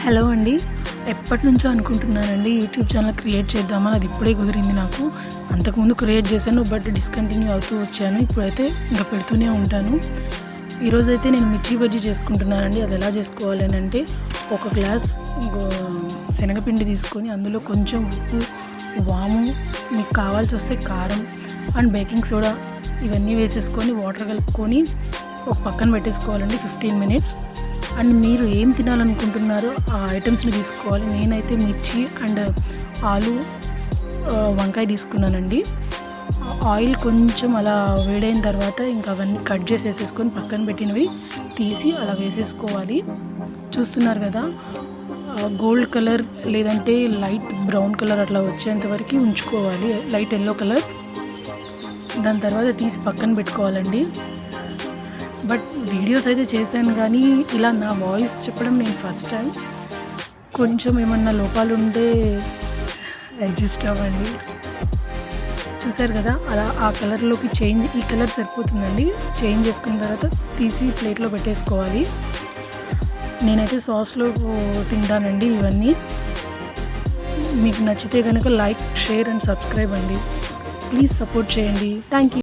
Hello అండి. ఎప్పటినుంచో అనుకుంటున్నానండి యూట్యూబ్ ఛానల్ క్రియేట్ చేద్దామని. అది ఇప్పుడే కుదిరింది నాకు. అంతకుముందు క్రియేట్ చేశాను, బట్ డిస్కంటిన్యూ అవుతూ వచ్చాను. ఇప్పుడైతే ఇంకా పెడుతూనే ఉంటాను. ఈరోజైతే నేను మిర్చి బజ్జీ చేసుకుంటున్నానండి. అది ఎలా చేసుకోవాలి అని అంటే, ఒక గ్లాస్ శనగపిండి తీసుకొని అందులో కొంచెం ఉప్పు, వాము, మీకు కావాల్సి వస్తే కారం అండ్ బేకింగ్ సోడా ఇవన్నీ వేసేసుకొని వాటర్ కలుపుకొని ఒక పక్కన పెట్టేసుకోవాలండి 15 మినిట్స్. అండ్ మీరు ఏం తినాలనుకుంటున్నారో ఆ ఐటమ్స్ని తీసుకోవాలి. నేనైతే మిర్చి అండ్ ఆలు వంకాయ తీసుకున్నానండి. ఆయిల్ కొంచెం అలా వేడైన తర్వాత ఇంకా అవన్నీ కట్ చేసేసుకొని పక్కన పెట్టినవి తీసి అలా వేసేసుకోవాలి. చూస్తున్నారు కదా, గోల్డ్ కలర్ లేదంటే లైట్ బ్రౌన్ కలర్ అట్లా వచ్చేంత వరకు ఉంచుకోవాలి, లైట్ ఎల్లో కలర్. దాని తర్వాత తీసి పక్కన పెట్టుకోవాలండి. బట్ వీడియోస్ అయితే చేశాను, కానీ ఇలా నా వాయిస్ చెప్పడం నేను ఫస్ట్ టైం. కొంచెం ఏమన్నా లోపాలు ఉంటే అడ్జస్ట్ అవ్వండి. చూసారు కదా, అలా ఆ కలర్లోకి ఈ కలర్ సరిపోతుందండి. చేంజ్ చేసుకున్న తర్వాత తీసి ప్లేట్లో పెట్టేసుకోవాలి. నేనైతే సాస్లో తింటానండి ఇవన్నీ. మీకు నచ్చితే కనుక లైక్, షేర్ అండ్ సబ్స్క్రైబ్ అండి. ప్లీజ్ సపోర్ట్ చేయండి. Thank you.